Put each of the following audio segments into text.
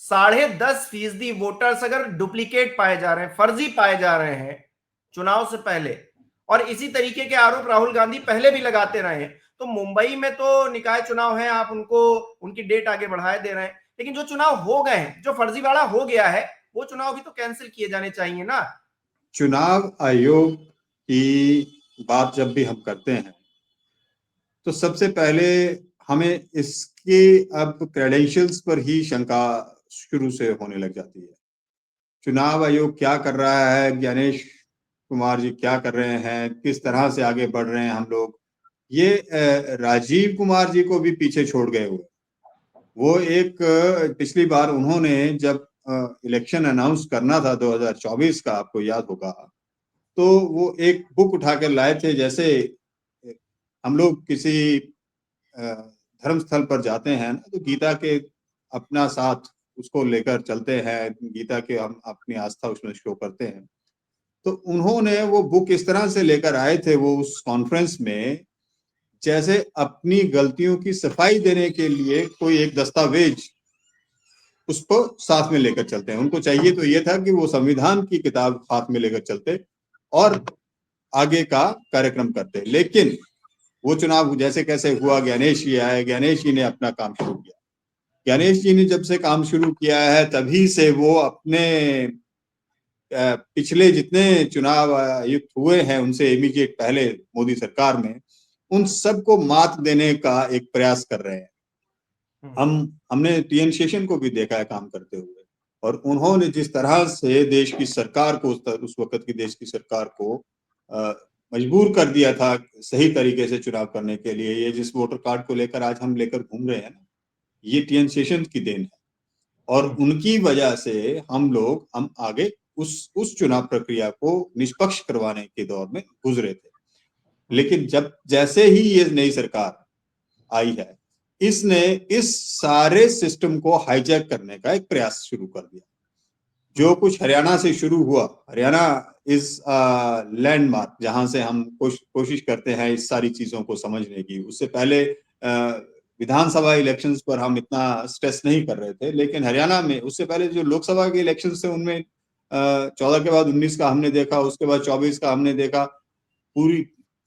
10.5% voters अगर duplicate पाए जा रहे हैं, फर्जी पाए जा रहे हैं चुनाव से पहले, और इसी तरीके के आरोप राहुल गांधी पहले भी लगाते रहे हैं, तो मुंबई में तो निकाय चुनाव है, आप उनको उनकी डेट आगे बढ़ाए दे रहे हैं, लेकिन जो चुनाव हो गए हैं, जो फर्जीवाड़ा हो गया है, वो चुनाव भी तो कैंसिल किए जाने चाहिए ना। चुनाव आयोग की बात जब भी हम करते हैं तो सबसे पहले हमें इसके अब क्रेडेंशियल्स पर ही शंका शुरू से होने लग जाती है। चुनाव आयोग क्या कर रहा है, ज्ञानेश कुमार जी क्या कर रहे हैं, किस तरह से आगे बढ़ रहे हैं हम लोग, ये राजीव कुमार जी को भी पीछे छोड़ गए हुए। वो एक पिछली बार उन्होंने जब इलेक्शन अनाउंस करना था 2024 का, आपको याद होगा, तो वो एक बुक उठा कर लाए थे, जैसे हम लोग किसी धर्म स्थल पर जाते हैं ना, तो गीता के अपना साथ उसको लेकर चलते हैं, गीता के हम अपनी आस्था उसमें शो करते हैं। तो उन्होंने वो बुक इस तरह से लेकर आए थे वो उस कॉन्फ्रेंस में, जैसे अपनी गलतियों की सफाई देने के लिए कोई एक दस्तावेज उसको साथ में लेकर चलते हैं। उनको चाहिए तो ये था कि वो संविधान की किताब हाथ में लेकर चलते और आगे का कार्यक्रम करते, लेकिन वो चुनाव जैसे कैसे हुआ, गणेश जी आए, गणेश जी ने अपना काम शुरू किया। गणेश जी ने जब से काम शुरू किया है तभी से वो अपने पिछले जितने चुनाव आयुक्त हुए हैं उनसे इमीडिएट पहले मोदी सरकार में, उन सबको मात देने का एक प्रयास कर रहे हैं। हमने टीएन शेषन को भी देखा है काम करते हुए, और उन्होंने जिस तरह से देश की सरकार को, उस वक्त की देश की सरकार को मजबूर कर दिया था सही तरीके से चुनाव करने के लिए, ये जिस वोटर कार्ड को लेकर आज हम लेकर घूम रहे हैं ना, ये टीएन शेषन की देन है। और उनकी वजह से हम आगे उस चुनाव प्रक्रिया को निष्पक्ष करवाने के दौर में गुजरे थे। लेकिन जब जैसे ही ये नई सरकार आई है, इसने इस सारे सिस्टम को हाईजैक करने का एक प्रयास शुरू कर दिया। जो कुछ हरियाणा से शुरू हुआ, हरियाणा इस लैंडमार्क जहां से हम कोशिश करते हैं इस सारी चीजों को समझने की। उससे पहले विधानसभा इलेक्शंस पर हम इतना स्ट्रेस नहीं कर रहे थे, लेकिन हरियाणा में उससे पहले जो लोकसभा के इलेक्शंस थे उनमें 14 के बाद 19 का हमने देखा, उसके बाद 24 का हमने देखा।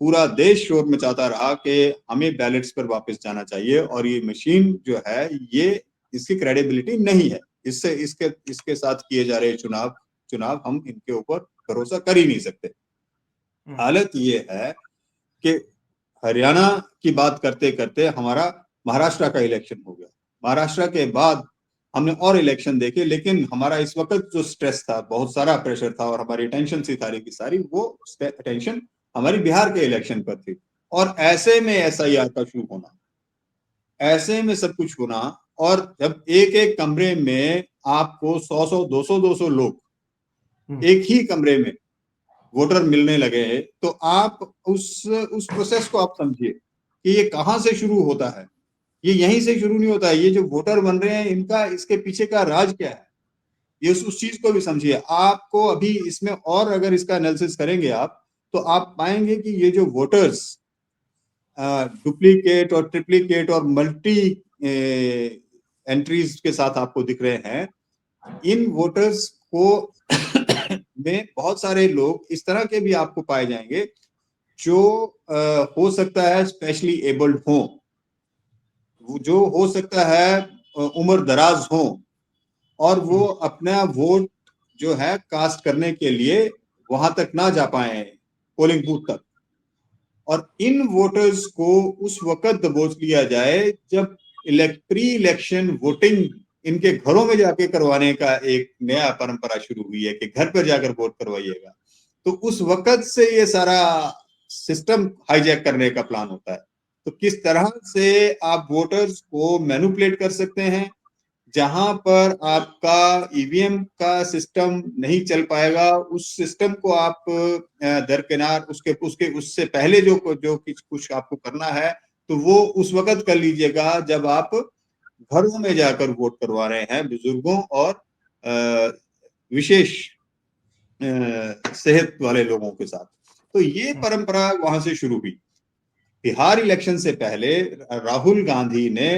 पूरा देश शोर मचाता रहा कि हमें बैलेट्स पर वापस जाना चाहिए, और ये मशीन जो है ये इसकी क्रेडिबिलिटी नहीं है, इससे इसके साथ किए जा रहे चुनाव हम इनके ऊपर भरोसा कर ही नहीं सकते। हालत ये है कि हरियाणा की बात करते करते हमारा महाराष्ट्र का इलेक्शन हो गया। महाराष्ट्र के बाद हमने और इलेक्शन देखे, लेकिन हमारा इस वक्त जो स्ट्रेस था, बहुत सारा प्रेशर था, और हमारी टेंशन सी सारी की सारी वो टेंशन हमारी बिहार के इलेक्शन पर थी। और ऐसे में एसआईआर का शुरू होना, ऐसे में सब कुछ होना, और जब एक एक कमरे में आपको 100 200 लोग एक ही कमरे में वोटर मिलने लगे, तो आप उस प्रोसेस को आप समझिए कि ये कहां से शुरू होता है। ये यहीं से शुरू नहीं होता है। ये जो वोटर बन रहे हैं इनका, इसके पीछे का राज क्या है, ये उस चीज को भी समझिए। आपको अभी इसमें और अगर इसका एनालिसिस करेंगे आप, तो आप पाएंगे कि ये जो वोटर्स डुप्लीकेट और ट्रिप्लीकेट और मल्टी एंट्रीज के साथ आपको दिख रहे हैं, इन वोटर्स को में बहुत सारे लोग इस तरह के भी आपको पाए जाएंगे जो हो सकता है स्पेशली एबल्ड हो, जो हो सकता है उम्र दराज हो, और वो अपना वोट जो है कास्ट करने के लिए वहां तक ना जा पाए, पोलिंग बूथ तक। और इन वोटर्स को उस वक्त दबोच लिया जाए जब प्री इलेक्शन वोटिंग इनके घरों में जाके करवाने का एक नया परंपरा शुरू हुई है कि घर पर जाकर वोट करवाइएगा। तो उस वक्त से ये सारा सिस्टम हाईजैक करने का प्लान होता है। तो किस तरह से आप वोटर्स को मैनिपुलेट कर सकते हैं, जहां पर आपका ईवीएम का सिस्टम नहीं चल पाएगा, उस सिस्टम को आप दरकिनार उससे पहले जो कुछ आपको करना है, तो वो उस वक्त कर लीजिएगा जब आप घरों में जाकर वोट करवा रहे हैं बुजुर्गों और विशेष सेहत वाले लोगों के साथ। तो ये परंपरा वहां से शुरू हुई। बिहार इलेक्शन से पहले राहुल गांधी ने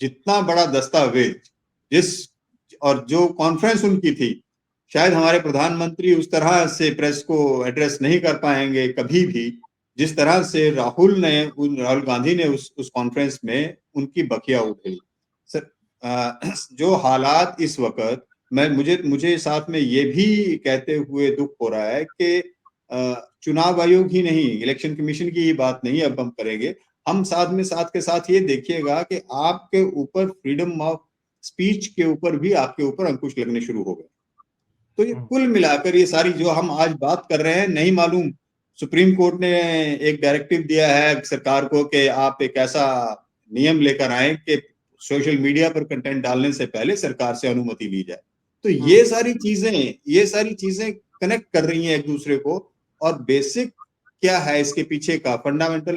जितना बड़ा दस्तावेज जिस और जो कॉन्फ्रेंस उनकी थी, शायद हमारे प्रधानमंत्री उस तरह से प्रेस को एड्रेस नहीं कर पाएंगे कभी भी, जिस तरह से राहुल गांधी ने उस कॉन्फ्रेंस में उनकी बखिया उठाई। सर, जो हालात इस वक्त, मुझे साथ में ये भी कहते हुए दुख हो रहा है कि चुनाव आयोग ही नहीं, इलेक्शन कमीशन की ही बात नहीं अब हम करेंगे, हम साथ के साथ ये देखिएगा कि आपके ऊपर फ्रीडम ऑफ स्पीच के ऊपर भी आपके ऊपर अंकुश लगने शुरू हो गए। तो ये कुल मिलाकर ये सारी जो हम आज बात कर रहे हैं, नहीं मालूम सुप्रीम कोर्ट ने एक डायरेक्टिव दिया है सरकार को कि आप एक ऐसा नियम लेकर आए कि सोशल मीडिया पर कंटेंट डालने से पहले सरकार से अनुमति ली जाए। तो ये सारी चीजें कनेक्ट कर रही हैं एक दूसरे को, और बेसिक क्या है इसके पीछे का फंडामेंटल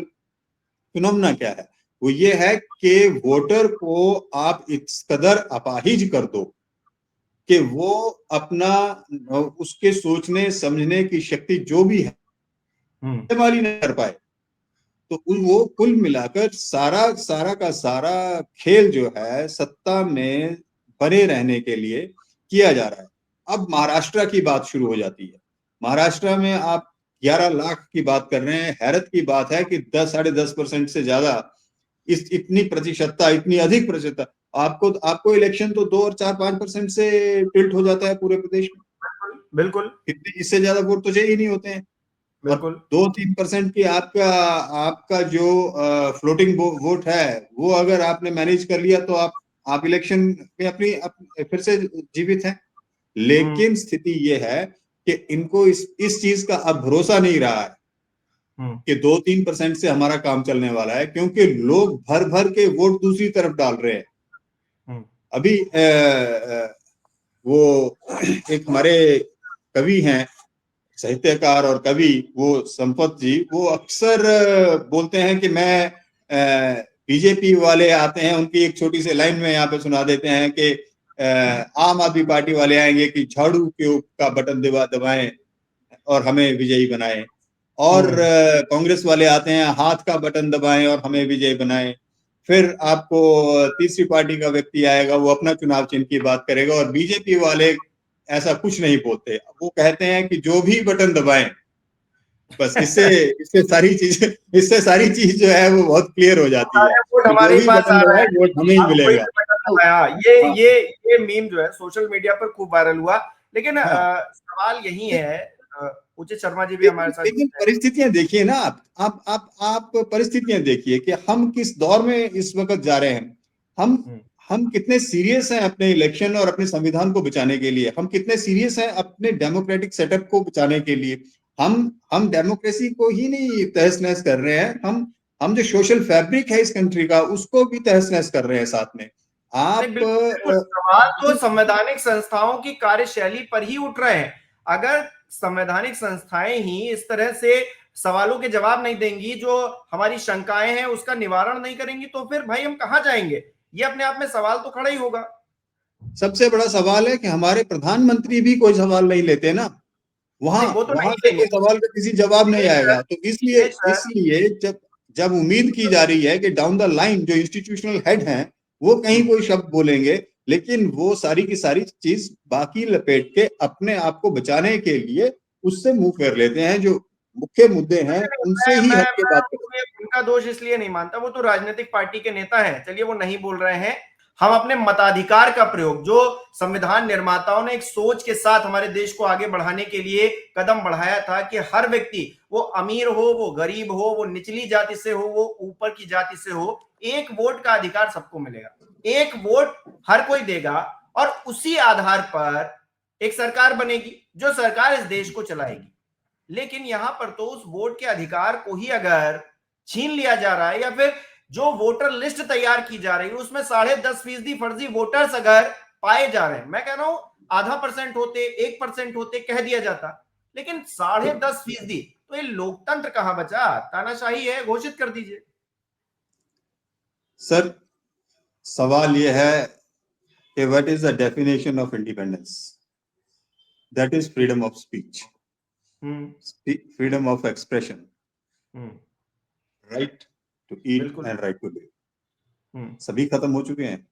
फिनोमेना क्या है, वो ये है कि वोटर को आप इस कदर अपाहिज कर दो कि वो अपना उसके सोचने समझने की शक्ति जो भी है इस्तेमाल ही नहीं कर पाए। तो वो कुल मिलाकर सारा का सारा खेल जो है सत्ता में बने रहने के लिए किया जा रहा है। अब महाराष्ट्र की बात शुरू हो जाती है। महाराष्ट्र में आप 11 लाख की बात कर रहे हैं। हैरत की बात है कि 10-10.5% से ज्यादा इतनी प्रतिशतता, इतनी अधिक प्रतिशतता, आपको इलेक्शन तो 2 और 4-5% से टिल्ट हो जाता है पूरे प्रदेश में। बिल्कुल, इतने इससे ज्यादा वोट तो चाहिए ही नहीं होते हैं। और 2-3% की आपका जो फ्लोटिंग वोट है, वो अगर आपने मैनेज कर लिया तो आप इलेक्शन में अपनी फिर से जीवित हैं। लेकिन स्थिति ये है कि इनको इस चीज का अब भरोसा नहीं रहा है कि 2-3% से हमारा काम चलने वाला है, क्योंकि लोग भर भर के वोट दूसरी तरफ डाल रहे हैं। अभी वो एक हमारे कवि हैं, साहित्यकार और कवि, वो संपत जी, वो अक्सर बोलते हैं कि मैं बीजेपी वाले आते हैं, उनकी एक छोटी सी लाइन में यहाँ पे सुना देते हैं कि आम आदमी पार्टी वाले आएंगे कि झाड़ू के का बटन दबाएं और हमें विजयी बनाएं, और कांग्रेस वाले आते हैं हाथ का बटन दबाएं और हमें विजयी बनाएं। फिर आपको तीसरी पार्टी का व्यक्ति आएगा, वो अपना चुनाव चिन्ह की बात करेगा, और बीजेपी वाले ऐसा कुछ नहीं बोलते, वो कहते हैं कि जो भी बटन दबाएं, बस इससे सारी चीज जो है वो बहुत क्लियर हो जाती है वोट कि जो हमारे भी पास बटन आ रहा दबाए है, वोट हमें ही मिलेगा। ये मीम जो है सोशल मीडिया पर खूब वायरल हुआ। लेकिन सवाल यही है, उचित शर्मा जी भी हमारे साथ। लेकिन परिस्थितियां देखिए ना, आप परिस्थितियां देखिए कि हम किस दौर में इस वक्त जा रहे हैं। हम कितने सीरियस हैं अपने इलेक्शन और अपने संविधान को बचाने के लिए, हम कितने सीरियस हैं अपने डेमोक्रेटिक सेटअप को बचाने के लिए। हम डेमोक्रेसी को ही नहीं तहस नहस कर रहे हैं, हम जो सोशल फैब्रिक है इस कंट्री का उसको भी तहस नहस कर रहे हैं साथ में। सवाल तो संवैधानिक संस्थाओं की कार्यशैली पर ही उठ रहे हैं। अगर संवैधानिक संस्थाएं ही इस तरह से सवालों के जवाब नहीं देंगी, जो हमारी शंकाएं हैं उसका निवारण नहीं करेंगी, तो फिर भाई हम कहां जाएंगे? ये अपने आप में सवाल तो खड़ा ही होगा। सबसे बड़ा सवाल है कि हमारे प्रधानमंत्री भी कोई सवाल नहीं लेते ना, वहां वो तो वहां नहीं से लेंगे। कोई सवाल का किसी जवाब नहीं आएगा। तो इसलिए जब उम्मीद की जा रही है कि डाउन द लाइन जो इंस्टीट्यूशनल हेड हैं वो कहीं कोई शब्द बोलेंगे, लेकिन वो सारी की सारी चीज बाकी लपेट के अपने आप को बचाने के लिए उससे मुंह फेर लेते हैं। जो मुख्य मुद्दे हैं उनसे ही हट के बात करते हैं। उनका दोष इसलिए नहीं मानता, वो तो राजनीतिक पार्टी के नेता हैं, चलिए वो नहीं बोल रहे हैं। हम अपने मताधिकार का प्रयोग, जो संविधान निर्माताओं ने एक सोच के साथ हमारे देश को आगे बढ़ाने के लिए कदम बढ़ाया था कि हर व्यक्ति, वो अमीर हो, वो गरीब हो, वो निचली जाति से हो, वो ऊपर की जाति से हो, एक वोट का अधिकार सबको मिलेगा। एक वोट हर कोई देगा और उसी आधार पर एक सरकार बनेगी जो सरकार इस देश को चलाएगी। लेकिन यहां पर तो उस वोट के अधिकार को ही अगर छीन लिया जा रहा है, या फिर जो वोटर लिस्ट तैयार की जा रही है उसमें 10.5% फर्जी वोटर्स अगर पाए जा रहे हैं, मैं कह रहा हूं 0.5% होते, 1% होते, कह दिया जाता। लेकिन 10.5%, तो ये लोकतंत्र कहां बचा? तानाशाही है, घोषित कर दीजिए। सर, सवाल यह है कि what is the definition of independence? That is freedom of speech, freedom of expression, right to eat and right to live. सभी खत्म हो चुके हैं।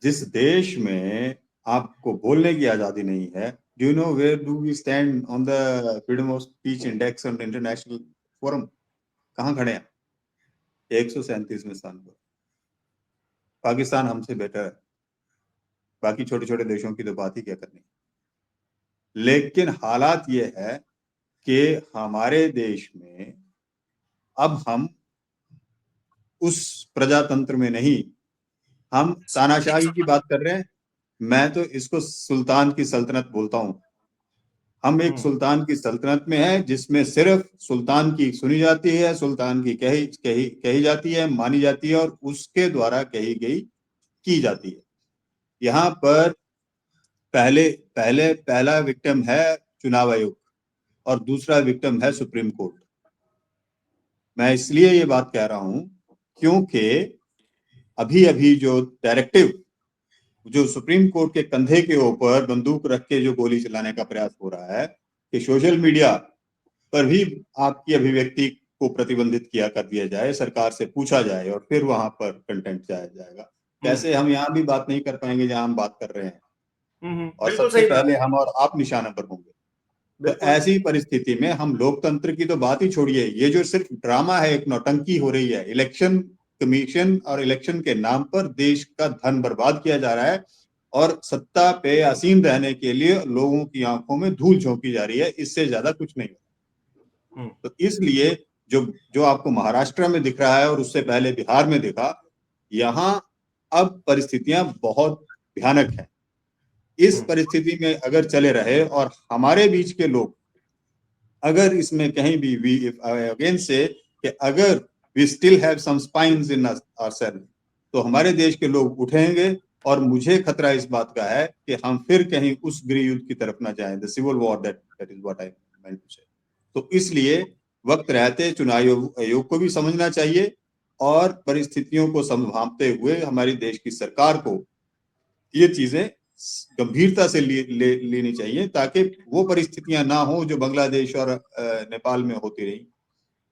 जिस देश में आपको बोलने की आजादी नहीं है, do you know where do we stand on the freedom of speech index on international forum? कहाँ खड़े हैं? 137वें स्थान पर। पाकिस्तान हमसे बेटर है, बाकी छोटे छोटे देशों की तो बात ही क्या करनी। लेकिन हालात ये है कि हमारे देश में अब हम उस प्रजातंत्र में नहीं, हम तानाशाही की बात कर रहे हैं। मैं तो इसको सुल्तान की सल्तनत बोलता हूं। हम एक सुल्तान की सल्तनत में है जिसमें सिर्फ सुल्तान की सुनी जाती है, सुल्तान की कही जाती है, मानी जाती है और उसके द्वारा कही गई की जाती है। यहाँ पर पहला विक्टिम है चुनाव आयोग और दूसरा विक्टिम है सुप्रीम कोर्ट। मैं इसलिए ये बात कह रहा हूं क्योंकि अभी अभी जो डायरेक्टिव जो सुप्रीम कोर्ट के कंधे के ऊपर बंदूक रख के जो गोली चलाने का प्रयास हो रहा है कि सोशल मीडिया पर भी आपकी अभिव्यक्ति को प्रतिबंधित किया कर दिया जाए, सरकार से पूछा जाए और फिर वहां पर कंटेंट जाया जाएगा। कैसे हम यहाँ भी बात नहीं कर पाएंगे जहां हम बात कर रहे हैं और बिल्कुल सबसे सही पहले बात। हम और आप निशाने पर होंगे। तो बिल्कुल। ऐसी परिस्थिति में हम लोकतंत्र की तो बात ही छोड़िए, ये जो सिर्फ ड्रामा है, एक नौटंकी हो रही है, इलेक्शन कमीशन और इलेक्शन के नाम पर देश का धन बर्बाद किया जा रहा है और सत्ता पे आसीन रहने के लिए लोगों की आंखों में धूल झोंकी जा रही है, इससे ज्यादा कुछ नहीं। तो इसलिए जो जो आपको महाराष्ट्र में दिख रहा है और उससे पहले बिहार में दिखा, यहाँ अब परिस्थितियां बहुत भयानक हैं। इस परिस्थिति में अगर चले रहे और हमारे बीच के लोग अगर इसमें कहीं भी वी अगेन से कि अगर we still have some spines in ourself, तो हमारे देश के लोग उठेंगे और मुझे खतरा इस बात का है कि हम फिर कहीं उस गृह युद्ध की तरफ ना जाएं, the civil war, that is what I meant to say. तो इसलिए वक्त रहते चुनाव आयोग को भी समझना चाहिए और परिस्थितियों को संभालते हुए हमारी देश की सरकार को ये चीजें गंभीरता से लेनी चाहिए ताकि वो परिस्थितियां ना हो जो बांग्लादेश और नेपाल में होती रही।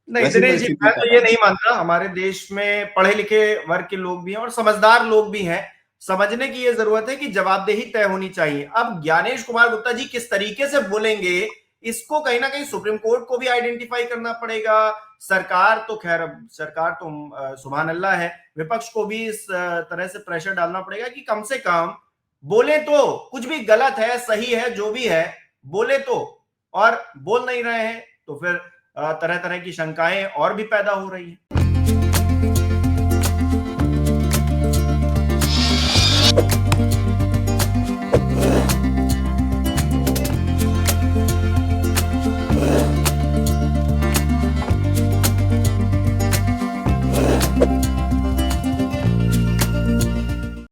नहीं वैसी दिनेश जी, परिस्थिति मैं का तो ये नहीं मानता। हमारे देश में पढ़े लिखे वर्ग के लोग भी हैं और समझदार लोग भी हैं। समझने की ये जरूरत है कि जवाबदेही तय होनी चाहिए। अब ज्ञानेश कुमार गुप्ता जी किस तरीके से बोलेंगे, इसको कहीं ना कहीं सुप्रीम कोर्ट को भी आइडेंटिफाई करना पड़ेगा। सरकार तो खैर, अब सरकार तो सुभान अल्लाह है, विपक्ष को भी इस तरह से प्रेशर डालना पड़ेगा कि कम से कम बोले तो, कुछ भी गलत है सही है जो भी है बोले तो। और बोल नहीं रहे हैं तो फिर तरह तरह की शंकाएं और भी पैदा हो रही है।